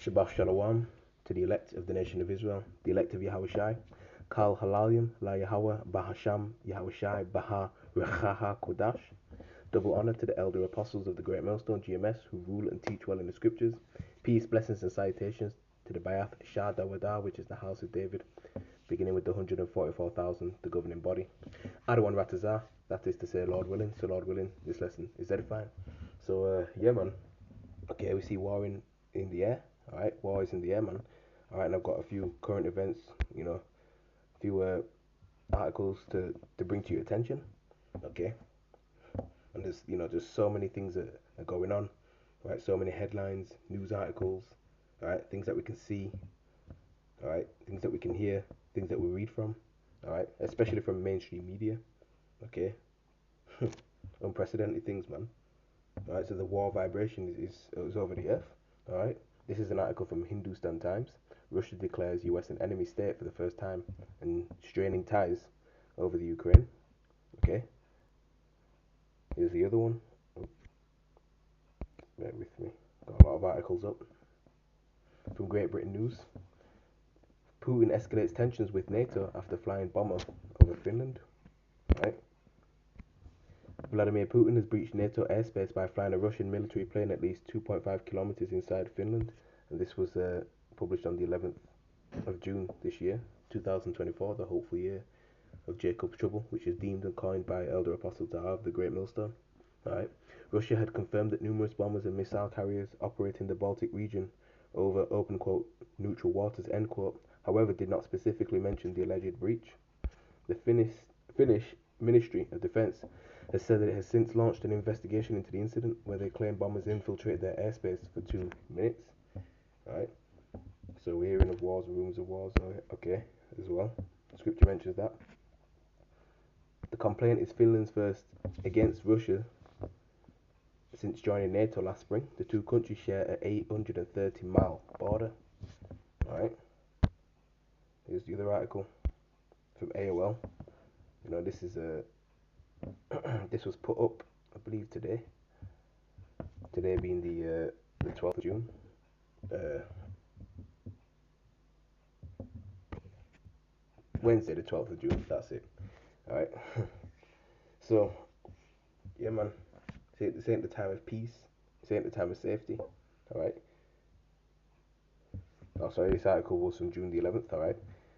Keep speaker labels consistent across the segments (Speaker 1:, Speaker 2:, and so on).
Speaker 1: Shabbat Shalom to the elect of the nation of Israel, the elect of Yahushai. Kal Halalim La Yahweh Bahasham Yahushai Baha Rechaha Kodash. Double honor to the elder apostles of the Great Millstone GMS who rule and teach well in the scriptures. Peace, blessings, and salutations to the Bayath Shah Dawadah, which is the house of David, beginning with the 144,000, the governing body. Adawan Ratazah, that is to say, Lord willing. So, Lord willing, this lesson is edifying. So, yeah, man. Okay, we see war in the air. All right, war is in the air, man. All right, and I've got a few current events, a few articles to bring to your attention. Okay, and there's so many things that are going on. Right, so many headlines, news articles. All right, things that we can see. All right, things that we can hear, things that we read from. All right, especially from mainstream media. Okay, unprecedented things, man. All right, so the war vibration is over the earth. All right, this is an article from Hindustan Times. Russia declares US an enemy state for the first time and straining ties over the Ukraine. Okay, here's the other one. Oh, bear with me. Got a lot of articles up. From Great Britain News. Putin escalates tensions with NATO after flying bomber over Finland. Right. Vladimir Putin has breached NATO airspace by flying a Russian military plane at least 2.5 kilometers inside Finland, and this was published on the 11th of June this year, 2024, the hopeful year of Jacob's trouble, which is deemed and coined by Elder Apostle Tahav, the Great Millstone. Right. Russia had confirmed that numerous bombers and missile carriers operate in the Baltic region over, open quote, neutral waters, end quote, however did not specifically mention the alleged breach. The Finnish Ministry of Defense has said that it has since launched an investigation into the incident where they claim bombers infiltrated their airspace for 2 minutes. Right? So we're hearing of wars, rumors of wars, okay, as well. Scripture mentions that. The complaint is Finland's first against Russia since joining NATO last spring. The two countries share an 830-mile border. Alright. Here's the other article from AOL. This is this was put up, I believe, today. Today being the 12th of June. Wednesday, the 12th of June. That's it. All right. So, yeah, man. This ain't the time of peace. This ain't the time of safety. All right. Oh, sorry. This article was from June the 11th. All right.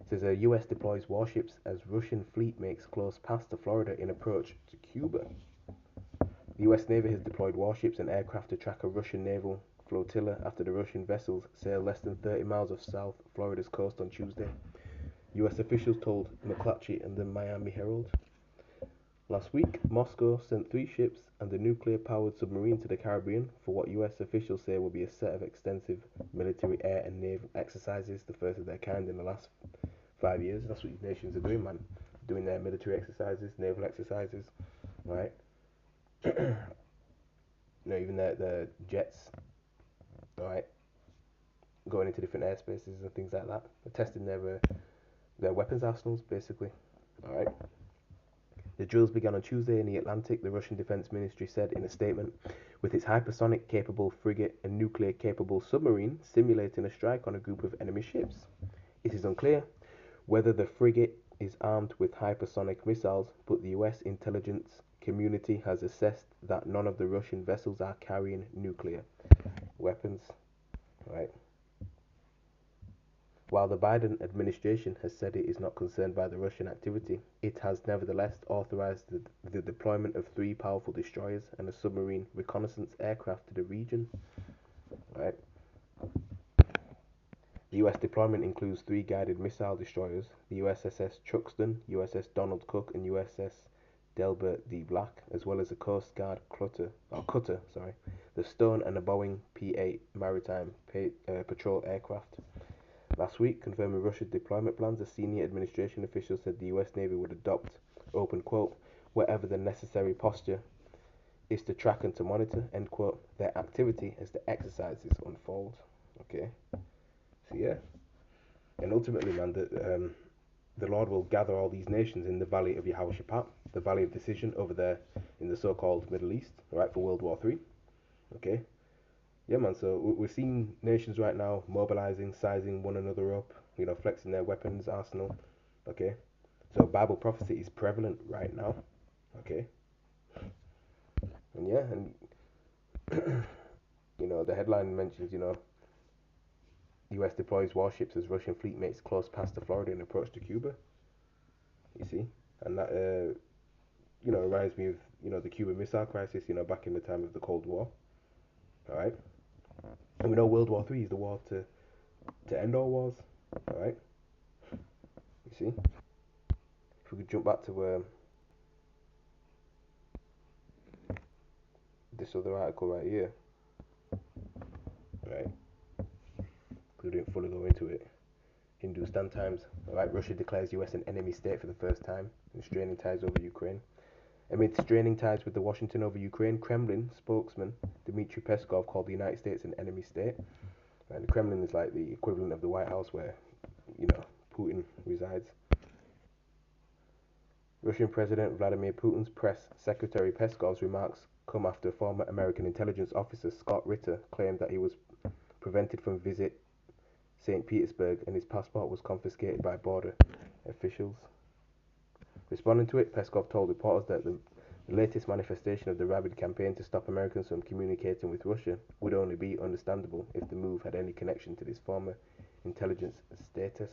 Speaker 1: It says U.S. deploys warships as Russian fleet makes close past to Florida in approach to Cuba. The U.S. Navy has deployed warships and aircraft to track a Russian naval flotilla after the Russian vessels sailed less than 30 miles off South Florida's coast on Tuesday. U.S. officials told McClatchy and the Miami Herald. Last week, Moscow sent 3 ships and a nuclear-powered submarine to the Caribbean for what U.S. officials say will be a set of extensive military air and naval exercises, the first of their kind in the last 5 years. That's what these nations are doing, man. Doing their military exercises, naval exercises, right? Even their jets, right? Going into different airspaces and things like that. They're testing their weapons arsenals, basically. All right. The drills began on Tuesday in the Atlantic, the Russian Defense Ministry said in a statement, with its hypersonic-capable frigate and nuclear-capable submarine simulating a strike on a group of enemy ships. It is unclear whether the frigate is armed with hypersonic missiles, but the US intelligence community has assessed that none of the Russian vessels are carrying nuclear weapons. Right. While the Biden administration has said it is not concerned by the Russian activity, it has nevertheless authorized the deployment of 3 powerful destroyers and a submarine reconnaissance aircraft to the region. Right. The US deployment includes 3 guided missile destroyers, the USS Truxtun, USS Donald Cook, and USS Delbert D. Black, as well as a Coast Guard cutter, the Stone, and a Boeing P-8 maritime patrol aircraft. Last week, confirming Russia's deployment plans, a senior administration official said the US Navy would adopt, open quote, whatever the necessary posture is to track and to monitor, end quote, their activity as the exercises unfold. Okay. So yeah. And ultimately, man, the Lord will gather all these nations in the valley of Yehoshaphat, the valley of decision over there in the so-called Middle East, right, for World War III. Okay. Yeah, man. So we're seeing nations right now mobilizing, sizing one another up, flexing their weapons arsenal. Okay. So Bible prophecy is prevalent right now. Okay. And yeah, and the headline mentions, U.S. deploys warships as Russian fleet makes close past the Florida and approach to Cuba. You see, and that reminds me of the Cuban Missile Crisis. Back in the time of the Cold War. All right, and we know World War Three is the war to end all wars. All right, you see. If we could jump back to this other article right here, right? We didn't fully go into it. Hindustan Times. Right, Russia declares U.S. an enemy state for the first time and straining ties over Ukraine. Amid straining ties with the Washington over Ukraine, Kremlin spokesman Dmitry Peskov called the United States an enemy state. And the Kremlin is like the equivalent of the White House where, Putin resides. Russian President Vladimir Putin's press secretary Peskov's remarks come after former American intelligence officer Scott Ritter claimed that he was prevented from visit St. Petersburg and his passport was confiscated by border officials. Responding to it, Peskov told reporters that the latest manifestation of the rabid campaign to stop Americans from communicating with Russia would only be understandable if the move had any connection to this former intelligence status.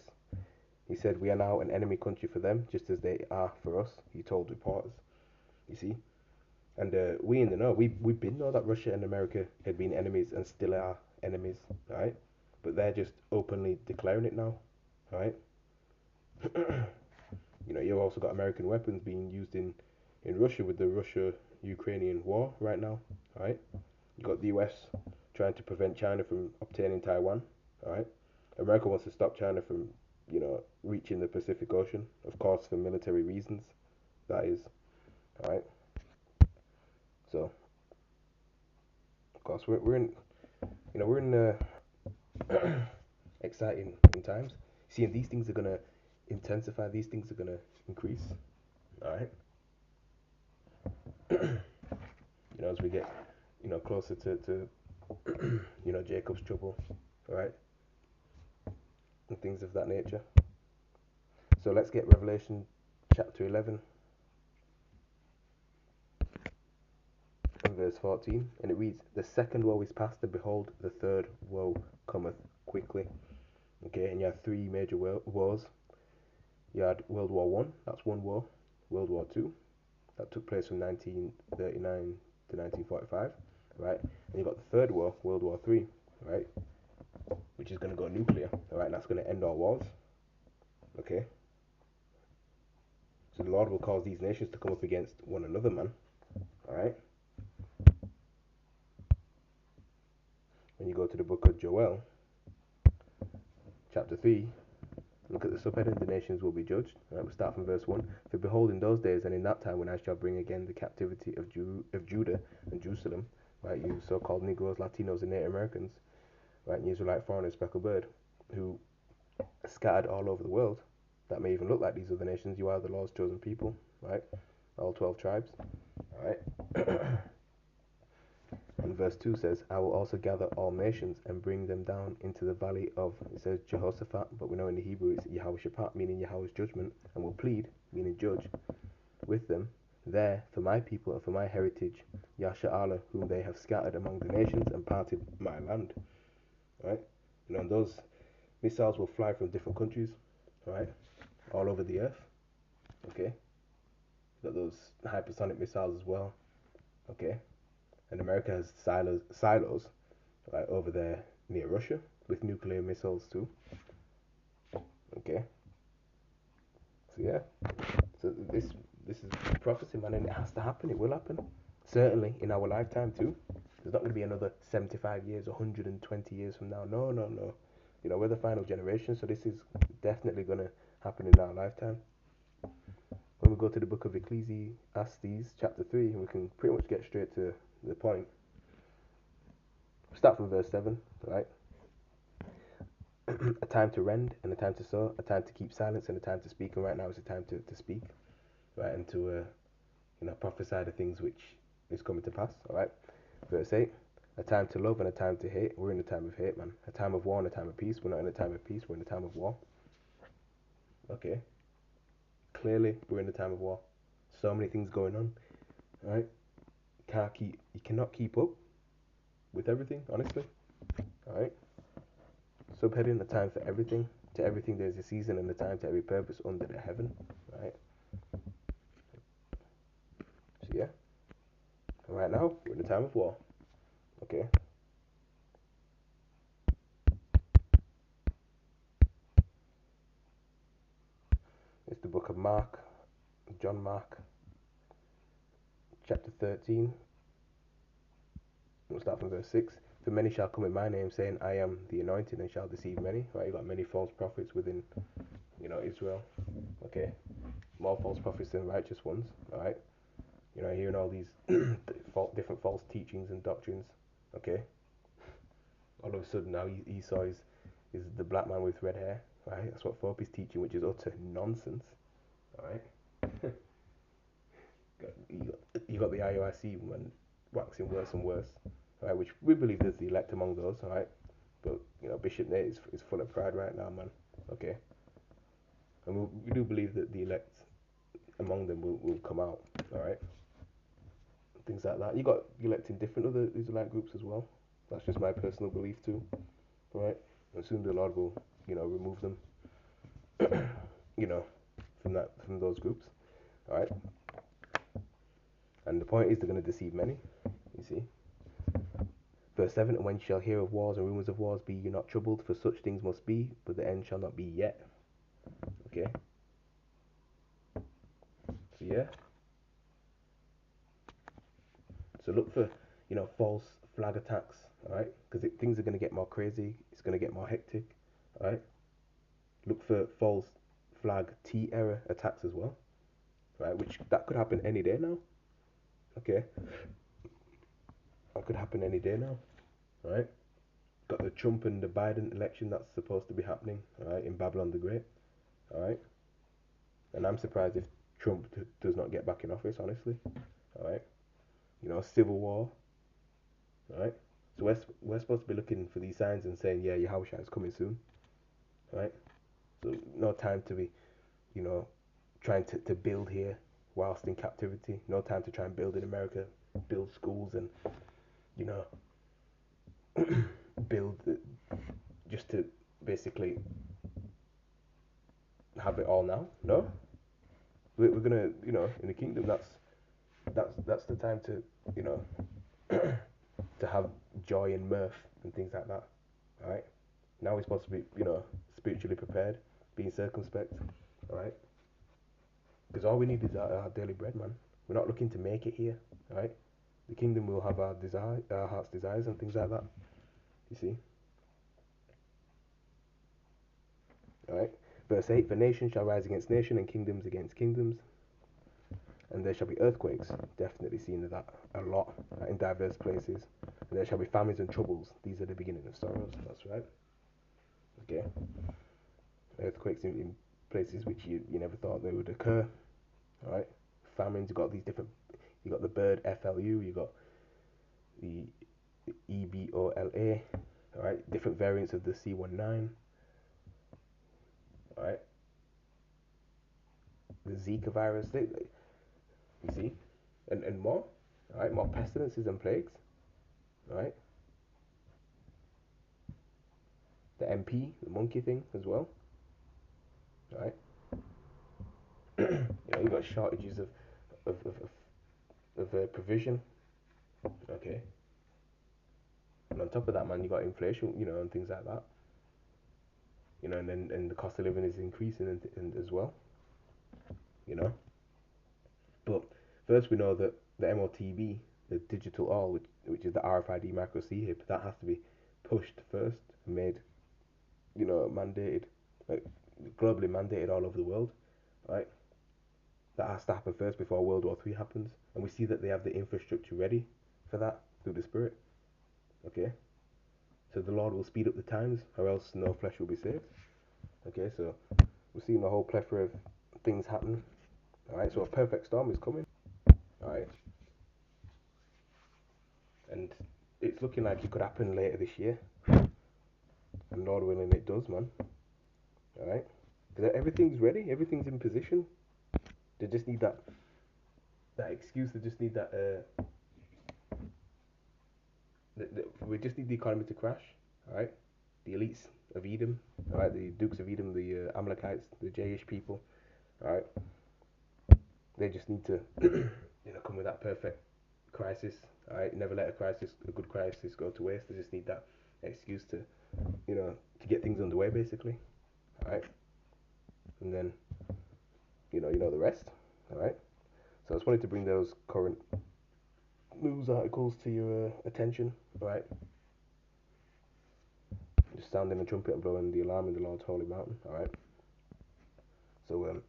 Speaker 1: He said, "We are now an enemy country for them, just as they are for us," he told reporters. You see? And we in the know, we been know that Russia and America had been enemies and still are enemies, right? But they're just openly declaring it now, right? You've also got American weapons being used in Russia with the Russia-Ukrainian war right now, right? You got the US trying to prevent China from obtaining Taiwan, right? America wants to stop China from, reaching the Pacific Ocean, of course, for military reasons. That is, right? So, of course, we're in, we're in exciting times. Seeing these things are gonna intensify. These things are gonna increase. All right. As we get, closer to Jacob's trouble, all right, and things of that nature. So let's get Revelation chapter 11 and verse 14, and it reads, "The second woe is past, and behold, the third woe cometh quickly." Okay, and you have three major wars. You had World War One, that's one war. World War Two, that took place from 1939 to 1945, right? And you got the third war, World War Three, right? Which is going to go nuclear, all right? And that's going to end all wars, okay? So the Lord will cause these nations to come up against one another, man, all right? When you go to the book of Joel, chapter 3, look at the subheading, the nations will be judged. All right, we'll start from verse 1. "For behold, in those days and in that time when I shall bring again the captivity of Judah and Jerusalem," right, you so-called Negroes, Latinos, and Native Americans, right, and Israelite foreigners, speckled bird, who scattered all over the world, that may even look like these other nations, you are the Lord's chosen people, right, all 12 tribes, all right. And verse 2 says, "I will also gather all nations and bring them down into the valley of," it says Jehoshaphat, but we know in the Hebrew it's Yahweh meaning Yahweh's judgment, "and will plead," meaning judge, "with them there for my people and for my heritage, Yasha'Allah, whom they have scattered among the nations and parted my land." Right? And those missiles will fly from different countries, right? All over the earth. Okay? Got those hypersonic missiles as well. Okay? And America has silos right over there near Russia with nuclear missiles too. Okay. So yeah. So this is prophecy, man, and it has to happen. It will happen. Certainly in our lifetime too. There's not going to be another 75 years, 120 years from now. No, no, no. We're the final generation, so this is definitely going to happen in our lifetime. When we go to the book of Ecclesiastes, chapter 3, we can pretty much get straight to the point. Start from verse 7, right? "A time to rend and a time to sow, a time to keep silence and a time to speak." And right now is a time to speak, right? And to prophesy the things which is coming to pass, all right? Verse 8, A time to love and a time to hate. We're in a time of hate, man. A time of war and a time of peace. We're not in a time of peace. We're in a time of war. Okay. Clearly, we're in a time of war. So many things going on. Right? You cannot keep up with everything, honestly. Alright? Subheading, a time for everything. To everything there's a season and a time to every purpose under the heaven. Right? So yeah. Right now, we're in a time of war. Okay. It's the book of Mark, John Mark, chapter 13. We'll start from verse 6. For many shall come in my name, saying, I am the anointed, and shall deceive many. Right? You got many false prophets within, Israel. Okay. More false prophets than righteous ones. Alright. Hearing all these different false teachings and doctrines. Okay. All of a sudden now Esau is the black man with red hair. Right? That's what Pope is teaching, which is utter nonsense. Alright. you got the IOIC man waxing worse and worse. Right? Which we believe there's the elect among those. Alright. But Bishop Nate is full of pride right now, man. Okay. And we do believe that the elect among them will come out. Alright. Things like that. You got elect in different other Israelite groups as well. That's just my personal belief too. Right? And soon the Lord will, remove them, from those groups. Alright? And the point is they're going to deceive many. You see? Verse 7, and when you shall hear of wars and rumors of wars, be you not troubled, for such things must be, but the end shall not be yet. Okay? So yeah. So look for, false flag attacks, alright? Because things are going to get more crazy. It's going to get more hectic, alright? Look for false flag T-error attacks as well, right? Which that could happen any day now. Okay, that could happen any day now, right? Got the Trump and the Biden election that's supposed to be happening, right, in Babylon the Great, all right? And I'm surprised if Trump does not get back in office, honestly, all right? Civil war, all right? So we're supposed to be looking for these signs and saying, yeah, Yahushua is coming soon, right? So no time to be, trying to build here whilst in captivity. No time to try and build in America, build schools and, build just to basically have it all now. No, we're gonna, in the kingdom. That's the time to, to have joy and mirth and things like that. All right. Now we're supposed to be, spiritually prepared, being circumspect. All right. Because all we need is our daily bread, man. We're not looking to make it here. All right. The kingdom will have our heart's desires and things like that. You see. All right. Verse 8, for nation shall rise against nation and kingdoms against kingdoms, and there shall be earthquakes. Definitely seen that a lot in diverse places. And there shall be famines and troubles. These are the beginning of sorrows. That's right. Okay. Earthquakes in places which you never thought they would occur. All right. Famines. You got these different. You got the bird FLU. You got the Ebola. All right. Different variants of the C19. All right. The Zika virus. You see, and more. All right. More pestilences and plagues. All right. The MP, the monkey thing as well. All right. You got shortages of provision. Okay. And on top of that, man, you got inflation, and things like that. And the cost of living is increasing and as well. But first we know that the MOTB, the digital all, which is the RFID micro chip, that has to be pushed first, made, mandated, like globally mandated all over the world, right? That has to happen first before World War III happens, and we see that they have the infrastructure ready for that through the Spirit. Okay, so the Lord will speed up the times, or else no flesh will be saved. Okay, so we're seeing a whole plethora of things happen. All right, so a perfect storm is coming. All right, and it's looking like it could happen later this year, and Lord willing, it does, man. All right, everything's ready, everything's in position. They just need that excuse. They just need that. We just need the economy to crash. All right, the elites of Edom. All right, the Dukes of Edom, the Amalekites, the Jayish people. All right, they just need to, come with that perfect crisis. All right, never let a good crisis go to waste. They just need that excuse to, to get things underway, basically. All right, and then, the rest. All right. So I just wanted to bring those current news articles to your attention. All right, just sounding the trumpet and blowing the alarm in the Lord's holy mountain. All right. So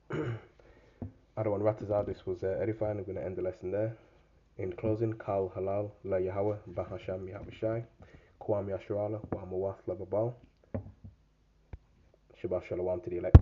Speaker 1: Adawan Ratazar, this was edifying. I'm going to end the lesson there. In closing, Kal Halal La Yahweh Bahasham Yahabashai Kwam Yashrala Wa Mawath Lababal Shabbat Shalom to the elect.